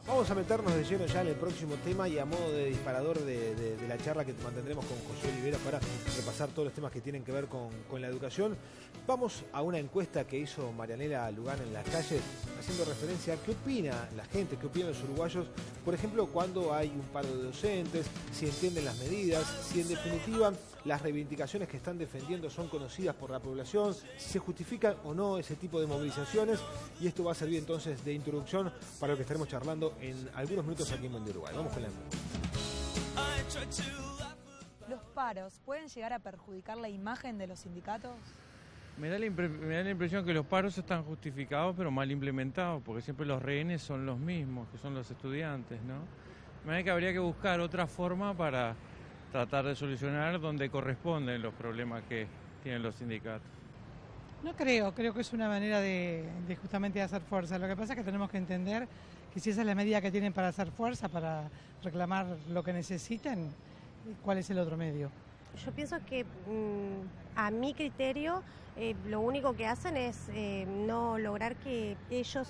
Vamos a meternos de lleno ya en el próximo tema y a modo de disparador de la charla que mantendremos con José Olivera para repasar todos los temas que tienen que ver con la educación. Vamos a una encuesta que hizo Marianela Lugano en las calles, haciendo referencia a qué opina la gente, qué opinan los uruguayos, por ejemplo, cuando hay un paro de docentes, si entienden las medidas, si en definitiva las reivindicaciones que están defendiendo son conocidas por la población, si se justifican o no ese tipo de movilizaciones, y esto va a servir entonces de introducción para lo que estaremos charlando en algunos minutos aquí en Buen Día Uruguay. Vamos con la encuesta. ¿Los paros pueden llegar a perjudicar la imagen de los sindicatos? Me da la impresión que los paros están justificados pero mal implementados, porque siempre los rehenes son los mismos, que son los estudiantes, ¿no? Me parece que habría que buscar otra forma para tratar de solucionar donde corresponden los problemas que tienen los sindicatos. No creo que es una manera de justamente hacer fuerza. Lo que pasa es que tenemos que entender que si esa es la medida que tienen para hacer fuerza, para reclamar lo que necesitan, ¿cuál es el otro medio? Yo pienso que a mi criterio lo único que hacen es no lograr que ellos,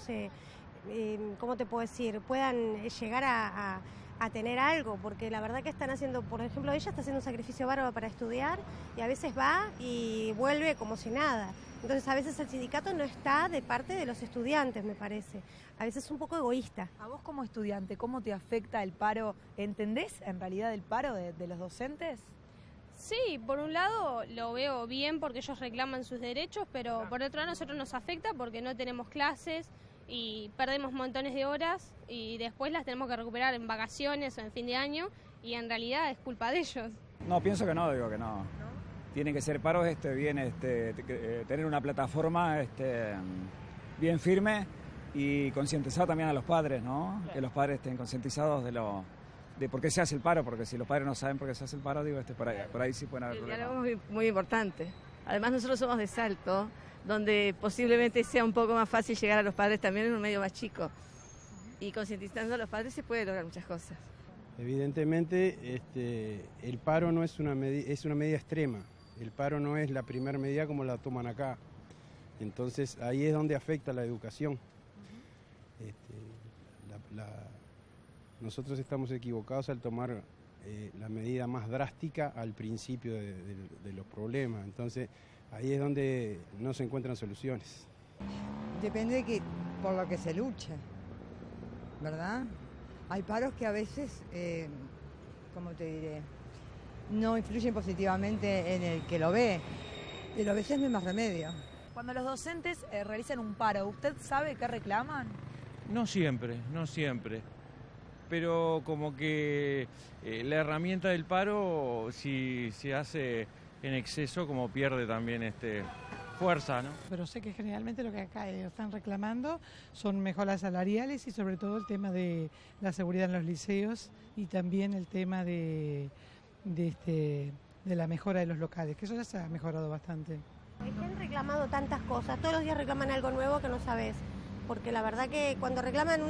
¿cómo te puedo decir?, puedan llegar a tener algo, porque la verdad que están haciendo, por ejemplo, ella está haciendo un sacrificio bárbaro para estudiar y a veces va y vuelve como si nada. Entonces a veces el sindicato no está de parte de los estudiantes, me parece. A veces es un poco egoísta. A vos como estudiante, ¿cómo te afecta el paro? ¿Entendés en realidad el paro de los docentes? Sí, por un lado lo veo bien porque ellos reclaman sus derechos, pero por otro lado a nosotros nos afecta porque no tenemos clases y perdemos montones de horas y después las tenemos que recuperar en vacaciones o en fin de año y en realidad es culpa de ellos. No, pienso que no, digo que no. Tienen que ser paros bien, tener una plataforma bien firme y concientizar también a los padres, ¿no? Claro. Que los padres estén concientizados de por qué se hace el paro, porque si los padres no saben por qué se hace el paro, digo, por ahí sí pueden haber problemas. El diálogo es muy importante. Además nosotros somos de Salto, donde posiblemente sea un poco más fácil llegar a los padres también en un medio más chico. Y concientizando a los padres se puede lograr muchas cosas. Evidentemente el paro no es una medida extrema. El paro no es la primera medida como la toman acá. Entonces ahí es donde afecta la educación. Nosotros estamos equivocados al tomar la medida más drástica al principio de los problemas. Entonces ahí es donde no se encuentran soluciones. Depende de por lo que se luche, ¿verdad? Hay paros que a veces, ¿cómo te diré?, no influyen positivamente en el que lo ve, pero a veces no hay más remedio. Cuando los docentes realizan un paro, ¿usted sabe qué reclaman? No siempre. Pero como que la herramienta del paro, si se hace en exceso, como pierde también fuerza, ¿no? Pero sé que generalmente lo que acá están reclamando son mejoras salariales y sobre todo el tema de la seguridad en los liceos y también el tema de la mejora de los locales, que eso ya se ha mejorado bastante. Es que han reclamado tantas cosas, todos los días reclaman algo nuevo que no sabes. Porque la verdad que cuando reclaman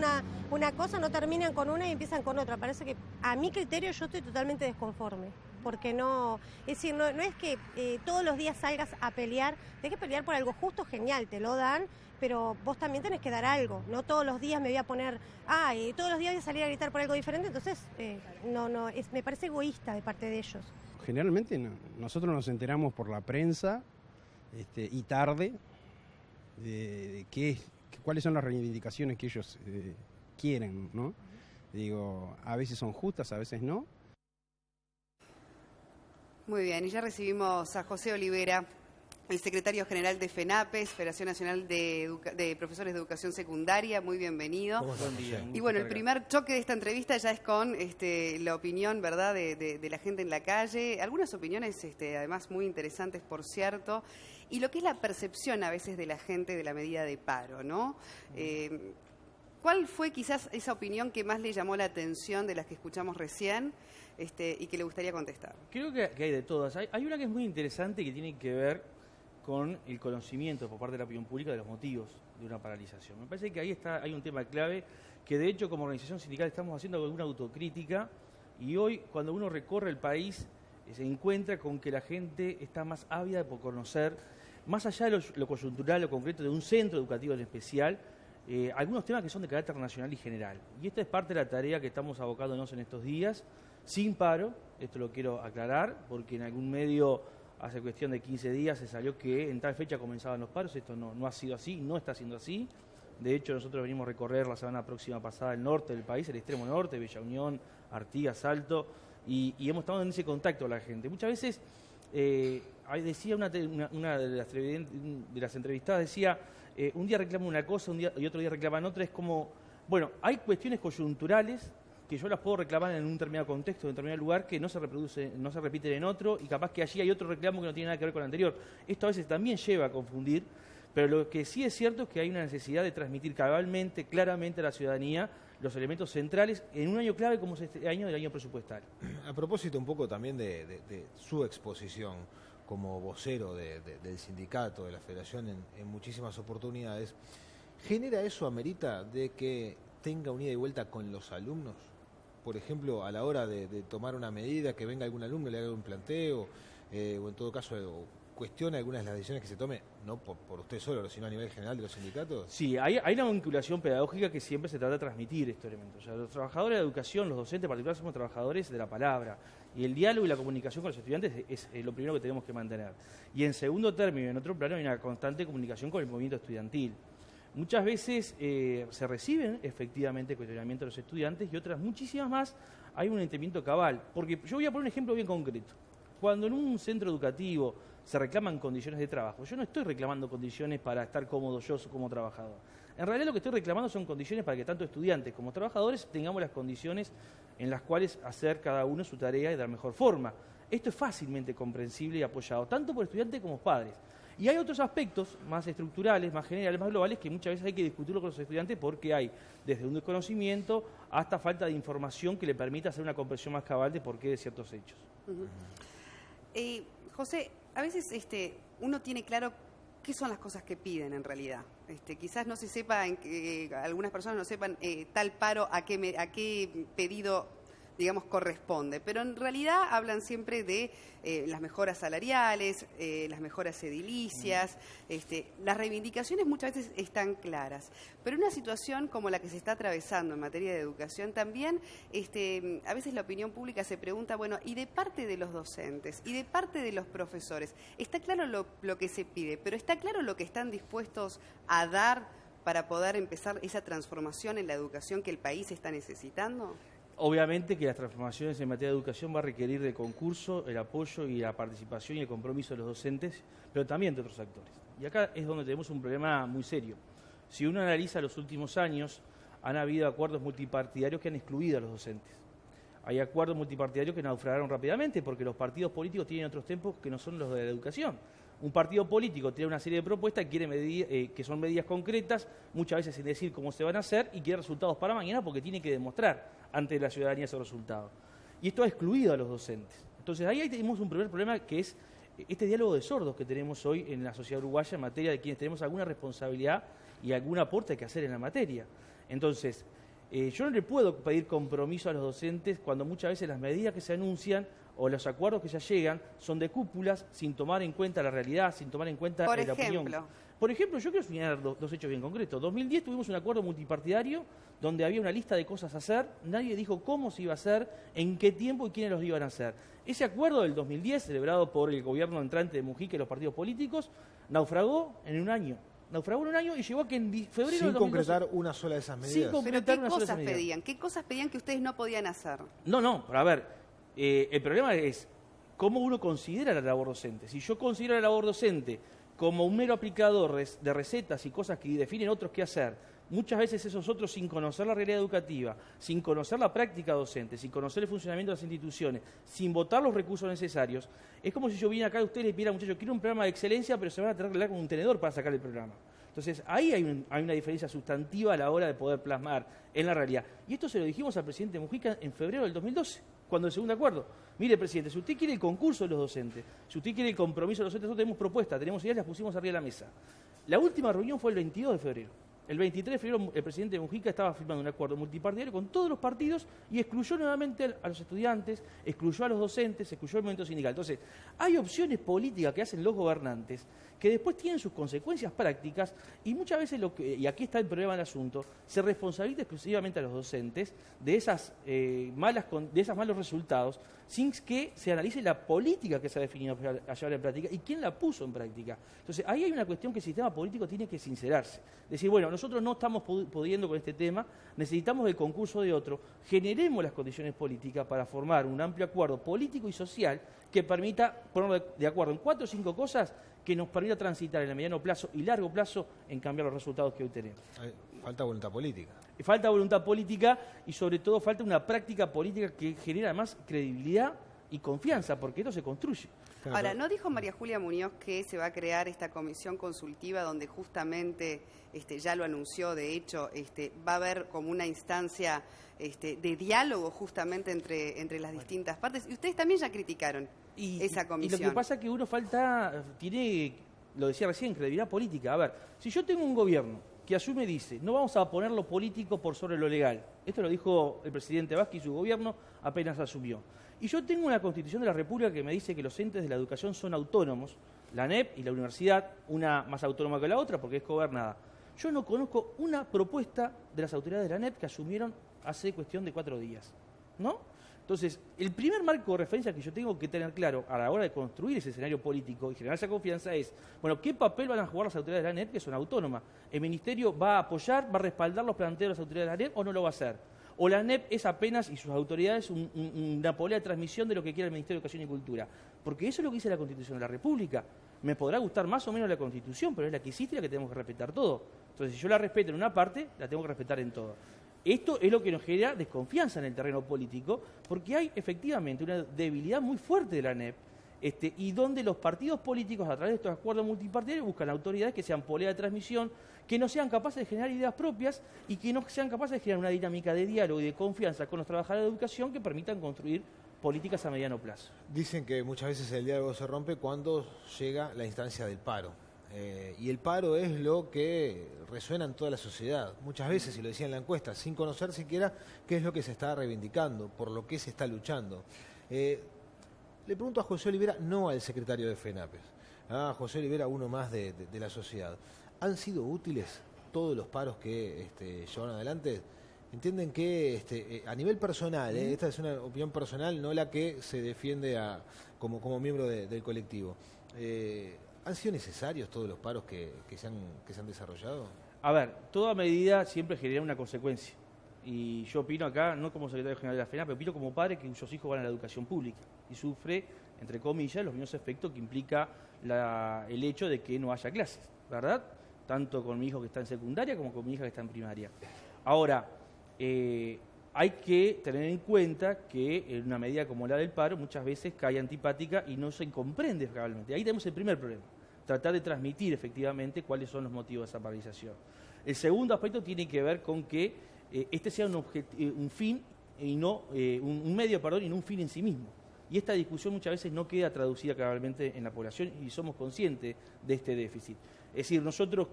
una cosa no terminan con una y empiezan con otra. Parece que a mi criterio yo estoy totalmente desconforme, porque no es que todos los días salgas a pelear, tenés que pelear por algo justo, genial, te lo dan, pero vos también tenés que dar algo, no todos los días me voy a poner, todos los días voy a salir a gritar por algo diferente, entonces me parece egoísta de parte de ellos. Generalmente nosotros nos enteramos por la prensa y tarde de cuáles son las reivindicaciones que ellos quieren, ¿no? Digo, a veces son justas, a veces no. Muy bien, y ya recibimos a José Olivera, el secretario general de FENAPES, Federación Nacional de Profesores de Educación Secundaria. Muy bienvenido. Buen día. Y bueno, el primer choque de esta entrevista ya es con la opinión, ¿verdad?, de la gente en la calle. Algunas opiniones, además, muy interesantes, por cierto. Y lo que es la percepción a veces de la gente de la medida de paro, ¿no? ¿Cuál fue quizás esa opinión que más le llamó la atención de las que escuchamos recién y que le gustaría contestar? Creo que hay de todas. Hay una que es muy interesante que tiene que ver con el conocimiento por parte de la opinión pública de los motivos de una paralización. Me parece que ahí hay un tema clave que de hecho como organización sindical estamos haciendo alguna autocrítica y hoy cuando uno recorre el país se encuentra con que la gente está más ávida por conocer, más allá de lo coyuntural o concreto de un centro educativo en especial, algunos temas que son de carácter nacional y general. Y esta es parte de la tarea que estamos abocándonos en estos días, sin paro, esto lo quiero aclarar, porque en algún medio hace cuestión de 15 días se salió que en tal fecha comenzaban los paros, esto no ha sido así, no está siendo así. De hecho, nosotros venimos a recorrer la semana próxima pasada el norte del país, el extremo norte, Bella Unión, Artigas, Salto, y hemos estado en ese contacto con la gente. Muchas veces, decía una de las entrevistadas, decía, un día reclaman una cosa y otro día reclaman otra, es como, bueno, hay cuestiones coyunturales que yo las puedo reclamar en un determinado contexto, en un determinado lugar, que no se repiten en otro, y capaz que allí hay otro reclamo que no tiene nada que ver con el anterior. Esto a veces también lleva a confundir, pero lo que sí es cierto es que hay una necesidad de transmitir cabalmente, claramente a la ciudadanía los elementos centrales en un año clave como es este año del año presupuestario. A propósito un poco también de su exposición como vocero del sindicato, de la federación en muchísimas oportunidades, ¿genera eso, amerita, de que tenga un ida y vuelta con los alumnos? Por ejemplo, a la hora de tomar una medida, que venga algún alumno, le haga un planteo, o en todo caso cuestione algunas de las decisiones que se tome, no por usted solo, sino a nivel general de los sindicatos. Sí, hay una vinculación pedagógica que siempre se trata de transmitir estos elementos. O sea, los trabajadores de educación, los docentes en particular, somos trabajadores de la palabra. Y el diálogo y la comunicación con los estudiantes es lo primero que tenemos que mantener. Y en segundo término, en otro plano, hay una constante comunicación con el movimiento estudiantil. Muchas veces se reciben efectivamente cuestionamientos de los estudiantes y otras muchísimas más hay un entendimiento cabal. Porque yo voy a poner un ejemplo bien concreto. Cuando en un centro educativo se reclaman condiciones de trabajo, yo no estoy reclamando condiciones para estar cómodo yo como trabajador. En realidad lo que estoy reclamando son condiciones para que tanto estudiantes como trabajadores tengamos las condiciones en las cuales hacer cada uno su tarea de la mejor forma. Esto es fácilmente comprensible y apoyado, tanto por estudiantes como padres. Y hay otros aspectos más estructurales, más generales, más globales, que muchas veces hay que discutirlo con los estudiantes porque hay desde un desconocimiento hasta falta de información que le permita hacer una comprensión más cabal de por qué de ciertos hechos. José, a veces uno tiene claro qué son las cosas que piden en realidad. Quizás no se sepa, algunas personas no sepan tal paro a qué pedido, digamos, corresponde, pero en realidad hablan siempre de las mejoras salariales, las mejoras edilicias, las reivindicaciones muchas veces están claras, pero en una situación como la que se está atravesando en materia de educación también, a veces la opinión pública se pregunta, bueno, y de parte de los docentes, y de parte de los profesores, está claro lo que se pide, pero está claro lo que están dispuestos a dar para poder empezar esa transformación en la educación que el país está necesitando. Obviamente que las transformaciones en materia de educación va a requerir del concurso, el apoyo y la participación y el compromiso de los docentes, pero también de otros actores. Y acá es donde tenemos un problema muy serio. Si uno analiza los últimos años, han habido acuerdos multipartidarios que han excluido a los docentes. Hay acuerdos multipartidarios que naufragaron rápidamente porque los partidos políticos tienen otros tiempos que no son los de la educación. Un partido político tiene una serie de propuestas y quiere que son medidas concretas, muchas veces sin decir cómo se van a hacer, y quiere resultados para mañana porque tiene que demostrar ante la ciudadanía esos resultados. Y esto ha excluido a los docentes. Entonces ahí tenemos un primer problema que es este diálogo de sordos que tenemos hoy en la sociedad uruguaya en materia de quienes tenemos alguna responsabilidad y algún aporte que hacer en la materia. Entonces, yo no le puedo pedir compromiso a los docentes cuando muchas veces las medidas que se anuncian o los acuerdos que ya llegan son de cúpulas sin tomar en cuenta la realidad, sin tomar en cuenta la opinión. Por ejemplo, yo quiero señalar dos hechos bien concretos. En 2010 tuvimos un acuerdo multipartidario donde había una lista de cosas a hacer, nadie dijo cómo se iba a hacer, en qué tiempo y quiénes los iban a hacer. Ese acuerdo del 2010, celebrado por el gobierno entrante de Mujica y los partidos políticos, naufragó en un año. Y llegó a que en febrero sin concretar una sola de esas medidas. ¿Pero qué cosas pedían? ¿Qué cosas pedían que ustedes no podían hacer? No, pero a ver, el problema es cómo uno considera la labor docente. Si yo considero la labor docente como un mero aplicador de recetas y cosas que definen otros qué hacer, muchas veces esos otros sin conocer la realidad educativa, sin conocer la práctica docente, sin conocer el funcionamiento de las instituciones, sin votar los recursos necesarios, es como si yo viniera acá y usted le pidiera, muchachos, quiero un programa de excelencia, pero se van a tener que hablar con un tenedor para sacar el programa. Entonces, ahí hay una diferencia sustantiva a la hora de poder plasmar en la realidad. Y esto se lo dijimos al presidente Mujica en febrero del 2012, cuando el segundo acuerdo. Mire, presidente, si usted quiere el concurso de los docentes, si usted quiere el compromiso de los docentes, nosotros tenemos propuestas, tenemos ideas, las pusimos arriba de la mesa. La última reunión fue el 22 de febrero. El 23 de febrero el presidente Mujica estaba firmando un acuerdo multipartidario con todos los partidos y excluyó nuevamente a los estudiantes, excluyó a los docentes, excluyó al movimiento sindical. Entonces, hay opciones políticas que hacen los gobernantes que después tienen sus consecuencias prácticas y muchas veces, y aquí está el problema del asunto, se responsabiliza exclusivamente a los docentes de esos malos resultados sin que se analice la política que se ha definido a llevar en práctica y quién la puso en práctica. Entonces, ahí hay una cuestión que el sistema político tiene que sincerarse. Decir, bueno, nosotros no estamos pudiendo con este tema, necesitamos el concurso de otro, generemos las condiciones políticas para formar un amplio acuerdo político y social que permita ponernos de acuerdo en 4 o 5 cosas que nos permita transitar en el mediano plazo y largo plazo en cambiar los resultados que hoy tenemos. Falta voluntad política. Falta voluntad política y sobre todo falta una práctica política que genera además credibilidad y confianza, porque esto se construye. Ahora, ¿no dijo María Julia Muñoz que se va a crear esta comisión consultiva donde justamente, ya lo anunció, de hecho, va a haber como una instancia de diálogo justamente entre las distintas partes? Y ustedes también ya criticaron esa comisión. Y lo que pasa es que uno tiene, lo decía recién, credibilidad política. A ver, si yo tengo un gobierno que asume y dice, no vamos a poner lo político por sobre lo legal. Esto lo dijo el presidente Vázquez y su gobierno apenas asumió. Y yo tengo una Constitución de la República que me dice que los entes de la educación son autónomos, la ANEP y la universidad, una más autónoma que la otra porque es gobernada. Yo no conozco una propuesta de las autoridades de la ANEP que asumieron hace cuestión de 4 días, ¿no? Entonces, el primer marco de referencia que yo tengo que tener claro a la hora de construir ese escenario político y generar esa confianza es, bueno, ¿qué papel van a jugar las autoridades de la ANEP que son autónomas? ¿El Ministerio va a apoyar, va a respaldar los planteos de las autoridades de la ANEP o no lo va a hacer? ¿O la ANEP es apenas, y sus autoridades, una polea de transmisión de lo que quiere el Ministerio de Educación y Cultura? Porque eso es lo que dice la Constitución de la República. Me podrá gustar más o menos la Constitución, pero es la que existe y la que tenemos que respetar todo. Entonces, si yo la respeto en una parte, la tengo que respetar en todo. Esto es lo que nos genera desconfianza en el terreno político, porque hay efectivamente una debilidad muy fuerte de la ANEP, y donde los partidos políticos, a través de estos acuerdos multipartidarios, buscan autoridades que sean polea de transmisión, que no sean capaces de generar ideas propias y que no sean capaces de generar una dinámica de diálogo y de confianza con los trabajadores de educación que permitan construir políticas a mediano plazo. Dicen que muchas veces el diálogo se rompe cuando llega la instancia del paro. Y el paro es lo que resuena en toda la sociedad. Muchas veces, y lo decía en la encuesta, sin conocer siquiera qué es lo que se está reivindicando, por lo que se está luchando. Le pregunto a José Olivera, no al secretario de FENAPES, a José Olivera, uno más de la sociedad. ¿Han sido útiles todos los paros que llevaron adelante? Entienden que a nivel personal, esta es una opinión personal, no la que se defiende como miembro del colectivo, ¿han sido necesarios todos los paros que se han desarrollado? A ver, toda medida siempre genera una consecuencia. Y yo opino acá, no como secretario general de la FENAPES, opino como padre que cuyos hijos van a la educación pública y sufre, entre comillas, los mismos efectos que implica el hecho de que no haya clases, ¿verdad? Tanto con mi hijo que está en secundaria como con mi hija que está en primaria. Ahora, hay que tener en cuenta que en una medida como la del paro muchas veces cae antipática y no se comprende realmente. Ahí tenemos el primer problema, tratar de transmitir efectivamente cuáles son los motivos de esa paralización. El segundo aspecto tiene que ver con que este sea un fin y no un medio, y no un fin en sí mismo. Y esta discusión muchas veces no queda traducida claramente en la población y somos conscientes de este déficit. Es decir, nosotros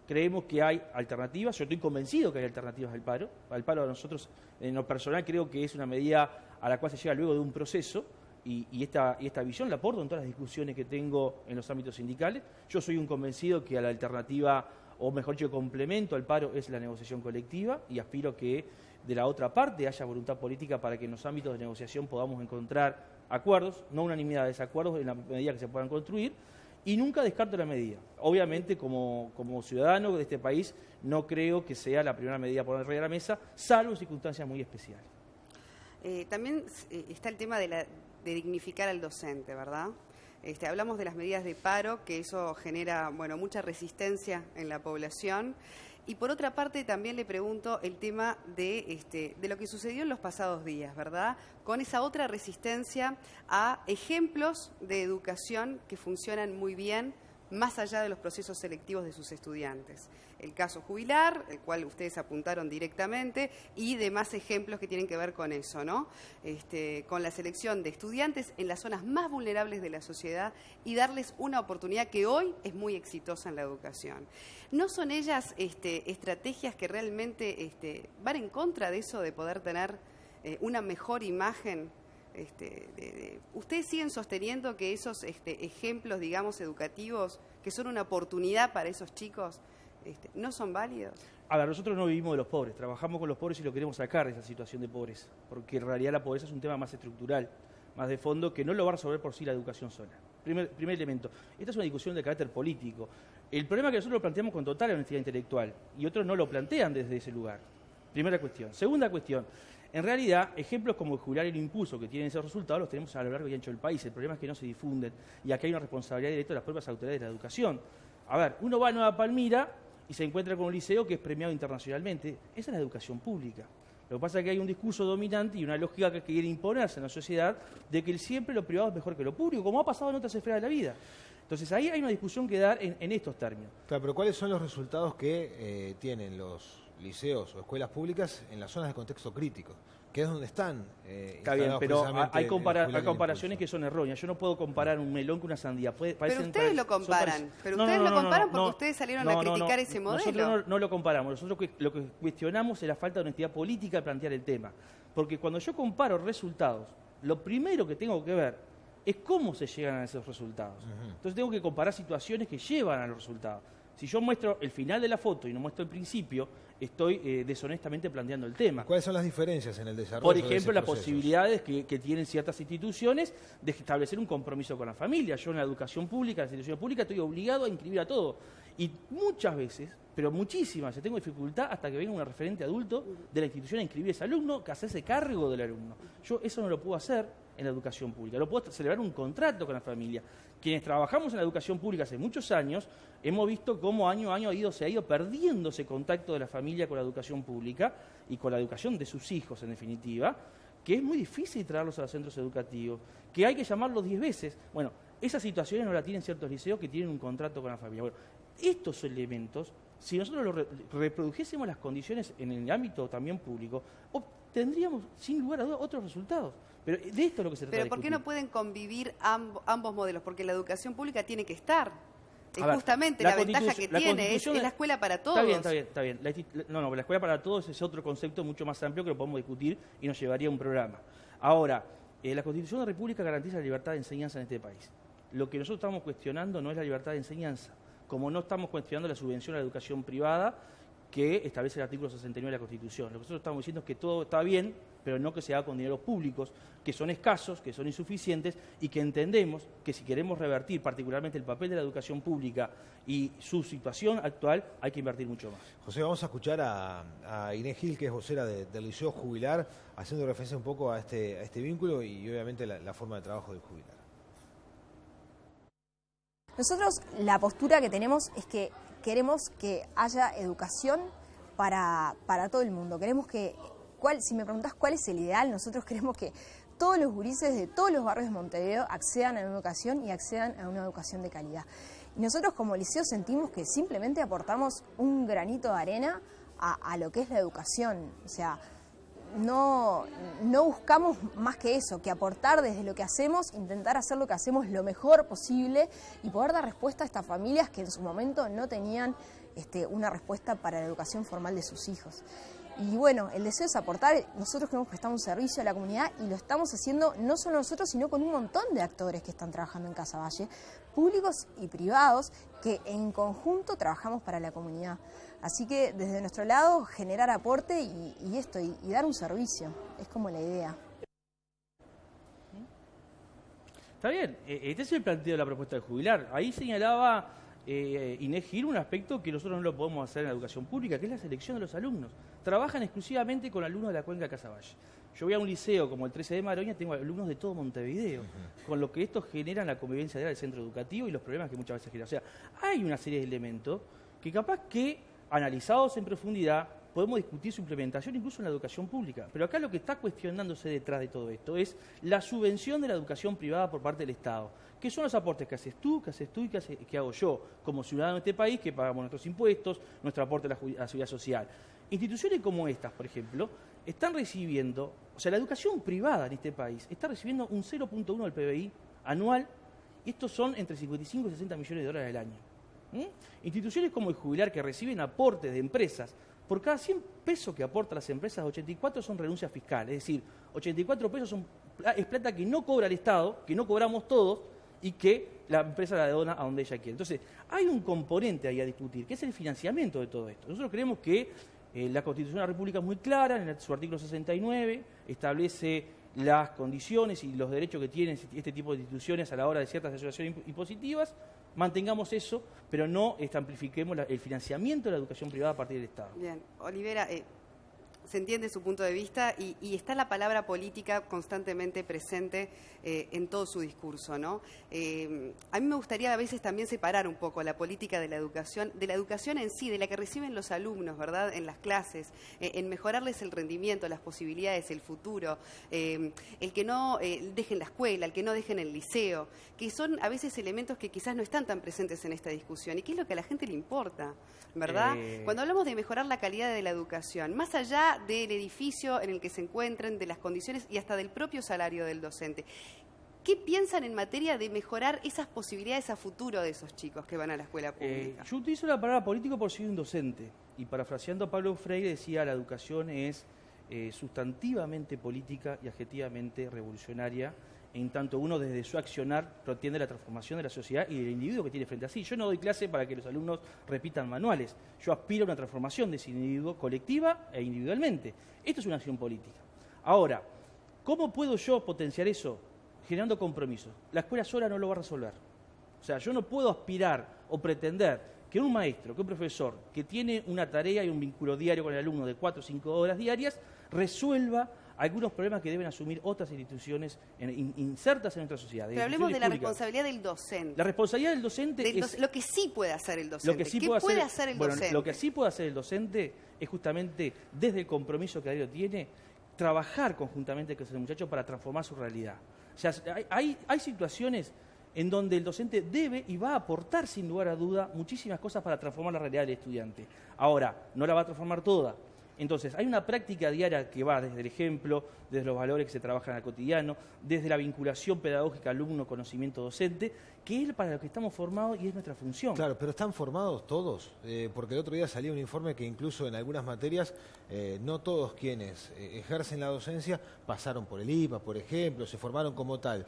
creemos que hay alternativas, yo estoy convencido que hay alternativas al paro. Al paro a nosotros, en lo personal, creo que es una medida a la cual se llega luego de un proceso y esta visión la aporto en todas las discusiones que tengo en los ámbitos sindicales. Yo soy un convencido que a la alternativa, o mejor dicho, complemento al paro es la negociación colectiva y aspiro que de la otra parte haya voluntad política para que en los ámbitos de negociación podamos encontrar acuerdos, no unanimidades, acuerdos en la medida que se puedan construir. Y nunca descarto la medida. Obviamente, como ciudadano de este país, no creo que sea la primera medida a poner rey a la mesa, salvo en circunstancias muy especiales. También está el tema de dignificar al docente, ¿verdad? Hablamos de las medidas de paro, que eso genera, mucha resistencia en la población. Y por otra parte también le pregunto el tema de lo que sucedió en los pasados días, ¿verdad? Con esa otra resistencia a ejemplos de educación que funcionan muy bien más allá de los procesos selectivos de sus estudiantes. El caso jubilar, el cual ustedes apuntaron directamente, y demás ejemplos que tienen que ver con eso, ¿no? Con la selección de estudiantes en las zonas más vulnerables de la sociedad y darles una oportunidad que hoy es muy exitosa en la educación. ¿No son ellas estrategias que realmente van en contra de eso de poder tener una mejor imagen? ¿Ustedes siguen sosteniendo que esos ejemplos, digamos, educativos que son una oportunidad para esos chicos, no son válidos? A ver, nosotros no vivimos de los pobres, trabajamos con los pobres y lo queremos sacar de esa situación de pobreza, porque en realidad la pobreza es un tema más estructural, más de fondo, que no lo va a resolver por sí la educación sola. Primer elemento. Esta es una discusión de carácter político. El problema es que nosotros lo planteamos con total honestidad intelectual y otros no lo plantean desde ese lugar. Primera cuestión. Segunda cuestión. En realidad, ejemplos como el Jubilar y el Impulso que tienen esos resultados los tenemos a lo largo y ancho del país. El problema es que no se difunden y aquí hay una responsabilidad directa de las propias autoridades de la educación. A ver, uno va a Nueva Palmira y se encuentra con un liceo que es premiado internacionalmente. Esa es la educación pública. Lo que pasa es que hay un discurso dominante y una lógica que quiere imponerse en la sociedad de que siempre lo privado es mejor que lo público, como ha pasado en otras esferas de la vida. Entonces ahí hay una discusión que dar en estos términos. Claro, pero ¿cuáles son los resultados que tienen los liceos o escuelas públicas en las zonas de contexto crítico? Que es donde están. Está bien, pero hay comparaciones que son erróneas. Yo no puedo comparar un melón con una sandía. Pero ustedes lo comparan. Pero ustedes lo comparan porque ustedes salieron a criticar ese modelo. Nosotros no lo comparamos. Nosotros lo que cuestionamos es la falta de honestidad política de plantear el tema. Porque cuando yo comparo resultados, lo primero que tengo que ver es cómo se llegan a esos resultados. Entonces tengo que comparar situaciones que llevan a los resultados. Si yo muestro el final de la foto y no muestro el principio, estoy deshonestamente planteando el tema. ¿Cuáles son las diferencias en el desarrollo? Por ejemplo, las posibilidades que tienen ciertas instituciones de establecer un compromiso con la familia. Yo en la educación pública, en la institución pública, estoy obligado a inscribir a todo. Y muchas veces, pero muchísimas, tengo dificultad hasta que venga un referente adulto de la institución a inscribir a ese alumno, que hacerse cargo del alumno. Yo eso no lo puedo hacer en la educación pública. No puedo celebrar un contrato con la familia. Quienes trabajamos en la educación pública hace muchos años, hemos visto cómo año a año se ha ido perdiendo ese contacto de la familia con la educación pública y con la educación de sus hijos, en definitiva, que es muy difícil traerlos a los centros educativos, que hay que llamarlos 10 veces. Bueno, esas situaciones no la tienen ciertos liceos que tienen un contrato con la familia. Bueno, estos elementos, si nosotros reprodujésemos las condiciones en el ámbito también público, obtendríamos sin lugar a dudas otros resultados. Pero de esto es lo que se trata. Pero ¿por qué no pueden convir ambos modelos? Porque la educación pública tiene que estar. Justamente la ventaja que tiene es la escuela para todos. Está bien. La escuela para todos es otro concepto mucho más amplio que lo podemos discutir y nos llevaría a un programa. Ahora, la Constitución de la República garantiza la libertad de enseñanza en este país. Lo que nosotros estamos cuestionando no es la libertad de enseñanza, como no estamos cuestionando la subvención a la educación privada que establece el artículo 69 de la Constitución. Lo que nosotros estamos diciendo es que todo está bien, pero no que se haga con dineros públicos, que son escasos, que son insuficientes y que entendemos que si queremos revertir particularmente el papel de la educación pública y su situación actual, hay que invertir mucho más. José, vamos a escuchar a Inés Gil, que es vocera del Liceo Jubilar, haciendo referencia un poco a este vínculo y obviamente la forma de trabajo del Jubilar. Nosotros la postura que tenemos es que queremos que haya educación para todo el mundo. Queremos que, si me preguntás cuál es el ideal, nosotros queremos que todos los gurises de todos los barrios de Montevideo accedan a una educación y accedan a una educación de calidad. Y nosotros como liceo sentimos que simplemente aportamos un granito de arena a lo que es la educación. O sea, no buscamos más que eso, que aportar desde lo que hacemos, intentar hacer lo que hacemos lo mejor posible y poder dar respuesta a estas familias que en su momento no tenían una respuesta para la educación formal de sus hijos. Y bueno, el deseo es aportar. Nosotros queremos prestar un servicio a la comunidad y lo estamos haciendo no solo nosotros, sino con un montón de actores que están trabajando en Casaballe, públicos y privados, que en conjunto trabajamos para la comunidad. Así que desde nuestro lado generar aporte y dar un servicio, es como la idea. Está bien, este es el planteo de la propuesta del Jubilar. Ahí señalaba Inés Gil un aspecto que nosotros no lo podemos hacer en la educación pública, que es la selección de los alumnos. Trabajan exclusivamente con alumnos de la cuenca de Casaballe. Yo voy a un liceo como el 13 de Maroña, tengo alumnos de todo Montevideo, con lo que esto genera la convivencia del centro educativo y los problemas que muchas veces genera. O sea, hay una serie de elementos que capaz que, analizados en profundidad, podemos discutir su implementación incluso en la educación pública. Pero acá lo que está cuestionándose detrás de todo esto es la subvención de la educación privada por parte del Estado. ¿Qué son los aportes que haces tú y que hago yo como ciudadano de este país, que pagamos nuestros impuestos, nuestro aporte a la seguridad social? Instituciones como estas, por ejemplo, están recibiendo, o sea, la educación privada en este país está recibiendo un 0.1 del PBI anual, y estos son entre 55 y 60 millones de dólares al año. Instituciones como el Jubilar, que reciben aportes de empresas, por cada 100 pesos que aportan las empresas, 84 son renuncias fiscales, es decir, 84 pesos es plata que no cobra el Estado, que no cobramos todos, y que la empresa la dona a donde ella quiere. Entonces, hay un componente ahí a discutir, que es el financiamiento de todo esto. Nosotros creemos que la Constitución de la República es muy clara, en su artículo 69 establece las condiciones y los derechos que tienen este tipo de instituciones a la hora de ciertas asociaciones impositivas. Mantengamos eso, pero no amplifiquemos el financiamiento de la educación privada a partir del Estado. Bien, Olivera, se entiende su punto de vista y está la palabra política constantemente presente en todo su discurso, ¿no? A mí me gustaría a veces también separar un poco la política de la educación en sí, de la que reciben los alumnos, ¿verdad?, en las clases, en mejorarles el rendimiento, las posibilidades, el futuro, el que no dejen la escuela, el que no dejen el liceo, que son a veces elementos que quizás no están tan presentes en esta discusión y que es lo que a la gente le importa, ¿verdad? Cuando hablamos de mejorar la calidad de la educación, más allá del edificio en el que se encuentren, de las condiciones y hasta del propio salario del docente. ¿Qué piensan en materia de mejorar esas posibilidades a futuro de esos chicos que van a la escuela pública? Yo utilizo la palabra político por ser un docente y parafraseando a Pablo Freire decía la educación es sustantivamente política y adjetivamente revolucionaria, en tanto uno desde su accionar pretende la transformación de la sociedad y del individuo que tiene frente a sí. Yo no doy clase para que los alumnos repitan manuales, yo aspiro a una transformación de ese individuo colectiva e individualmente. Esto es una acción política. Ahora, ¿cómo puedo yo potenciar eso? Generando compromisos. La escuela sola no lo va a resolver. O sea, yo no puedo aspirar o pretender que un maestro, que un profesor, que tiene una tarea y un vínculo diario con el alumno de 4 o 5 horas diarias, resuelva algunos problemas que deben asumir otras instituciones insertas en nuestra sociedad. Pero hablemos de la responsabilidad del docente. La responsabilidad del docente es... Lo que sí puede hacer el docente. ¿Qué puede hacer el docente? Lo que sí puede hacer el docente es justamente, desde el compromiso que a diario tiene, trabajar conjuntamente con ese muchacho para transformar su realidad. O sea, hay situaciones en donde el docente debe y va a aportar, sin lugar a duda, muchísimas cosas para transformar la realidad del estudiante. Ahora, no la va a transformar toda. Entonces, hay una práctica diaria que va desde el ejemplo, desde los valores que se trabajan al cotidiano, desde la vinculación pedagógica alumno-conocimiento-docente, que es para lo que estamos formados y es nuestra función. Claro, pero ¿están formados todos? Porque el otro día salió un informe que incluso en algunas materias no todos quienes ejercen la docencia pasaron por el IPA, por ejemplo, se formaron como tal,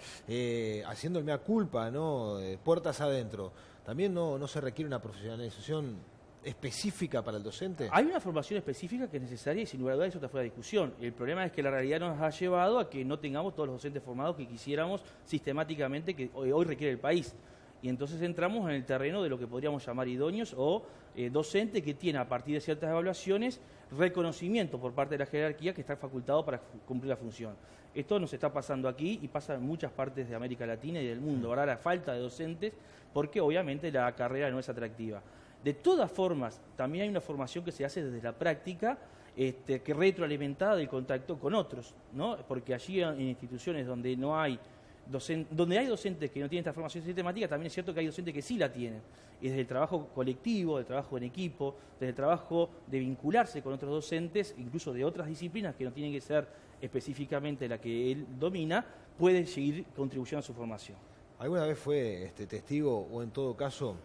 haciendo el mea culpa, ¿no? Puertas adentro. ¿También no se requiere una profesionalización específica para el docente? Hay una formación específica que es necesaria y sin lugar a dudas eso está fuera de discusión. El problema es que la realidad nos ha llevado a que no tengamos todos los docentes formados que quisiéramos sistemáticamente que hoy requiere el país. Y entonces entramos en el terreno de lo que podríamos llamar idóneos o docentes que tienen a partir de ciertas evaluaciones reconocimiento por parte de la jerarquía que está facultado para cumplir la función. Esto nos está pasando aquí y pasa en muchas partes de América Latina y del mundo, ¿verdad? La falta de docentes porque obviamente la carrera no es atractiva. De todas formas, también hay una formación que se hace desde la práctica, que retroalimentada del contacto con otros, ¿no? Porque allí en instituciones donde no hay donde hay docentes que no tienen esta formación sistemática, también es cierto que hay docentes que sí la tienen. Y desde el trabajo colectivo, del trabajo en equipo, desde el trabajo de vincularse con otros docentes, incluso de otras disciplinas que no tienen que ser específicamente la que él domina, puede seguir contribuyendo a su formación. ¿Alguna vez fue testigo o en todo caso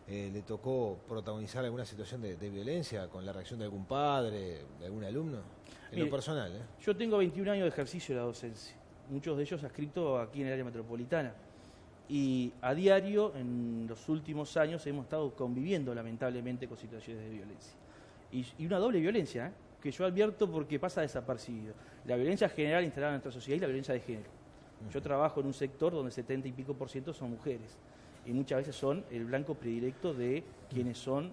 le tocó protagonizar alguna situación de violencia con la reacción de algún padre, de algún alumno? En lo personal, Yo tengo 21 años de ejercicio de la docencia, muchos de ellos adscritos aquí en el área metropolitana. Y a diario, en los últimos años, hemos estado conviviendo lamentablemente con situaciones de violencia. Y una doble violencia, que yo advierto porque pasa desapercibido. La violencia general instalada en nuestra sociedad y la violencia de género. Yo trabajo en un sector donde 70 y pico % son mujeres. Y muchas veces son el blanco predilecto de quienes son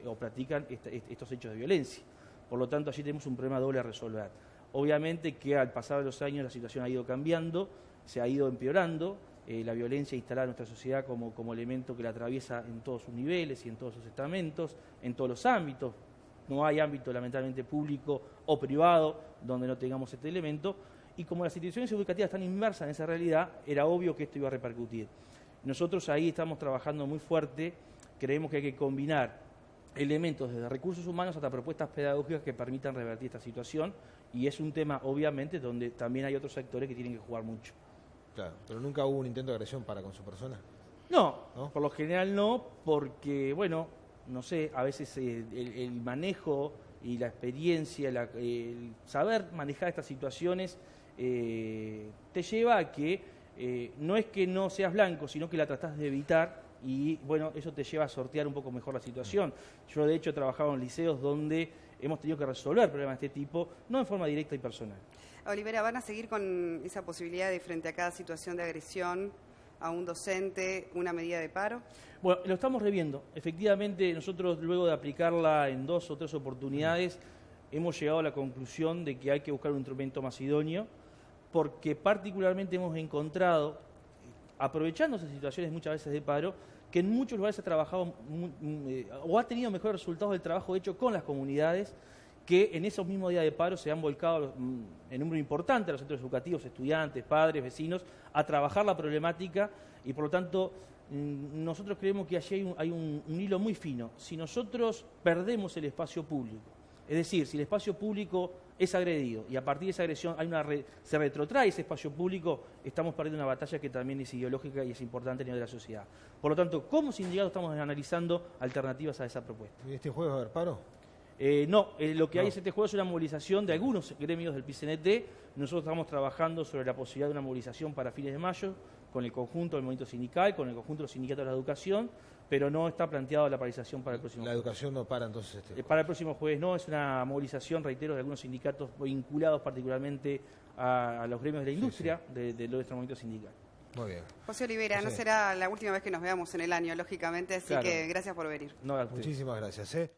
o practican estos hechos de violencia. Por lo tanto, allí tenemos un problema doble a resolver. Obviamente que al pasar de los años la situación ha ido cambiando, se ha ido empeorando, la violencia instalada en nuestra sociedad como elemento que la atraviesa en todos sus niveles y en todos sus estamentos, en todos los ámbitos. No hay ámbito lamentablemente público o privado donde no tengamos este elemento. Y como las instituciones educativas están inmersas en esa realidad, era obvio que esto iba a repercutir. Nosotros ahí estamos trabajando muy fuerte, creemos que hay que combinar elementos desde recursos humanos hasta propuestas pedagógicas que permitan revertir esta situación y es un tema obviamente donde también hay otros sectores que tienen que jugar mucho. Claro, pero nunca hubo un intento de agresión para con su persona. No, por lo general no, porque bueno, no sé, a veces el manejo y la experiencia, el saber manejar estas situaciones te lleva a que no es que no seas blanco, sino que la tratás de evitar y, bueno, eso te lleva a sortear un poco mejor la situación. Yo, de hecho, he trabajado en liceos donde hemos tenido que resolver problemas de este tipo, no en forma directa y personal. Olivera, ¿van a seguir con esa posibilidad de, frente a cada situación de agresión a un docente, una medida de paro? Bueno, lo estamos reviendo. Efectivamente, nosotros luego de aplicarla en 2 o 3 oportunidades, hemos llegado a la conclusión de que hay que buscar un instrumento más idóneo, porque particularmente hemos encontrado, aprovechando esas situaciones muchas veces de paro, que en muchos lugares ha trabajado o ha tenido mejores resultados del trabajo hecho con las comunidades, que en esos mismos días de paro se han volcado en número importante a los centros educativos, estudiantes, padres, vecinos, a trabajar la problemática y por lo tanto nosotros creemos que allí hay un hilo muy fino. Si nosotros perdemos el espacio público, es decir, si el espacio público es agredido y a partir de esa agresión se retrotrae ese espacio público, estamos perdiendo una batalla que también es ideológica y es importante a nivel de la sociedad. Por lo tanto, como sindicato estamos analizando alternativas a esa propuesta. ¿Y este jueves va a haber paro? No, lo que hay este juego es una movilización de algunos gremios del PCNT. Nosotros estamos trabajando sobre la posibilidad de una movilización para fines de mayo con el conjunto del movimiento sindical, con el conjunto de los sindicatos de la educación, pero no está planteada la paralización para el próximo jueves. La educación no para entonces para el próximo jueves no, es una movilización, reitero, de algunos sindicatos vinculados particularmente a los gremios de la industria de nuestro movimiento sindical. Muy bien. José Olivera, no será la última vez que nos veamos en el año, lógicamente, así que gracias por venir. Muchísimas gracias.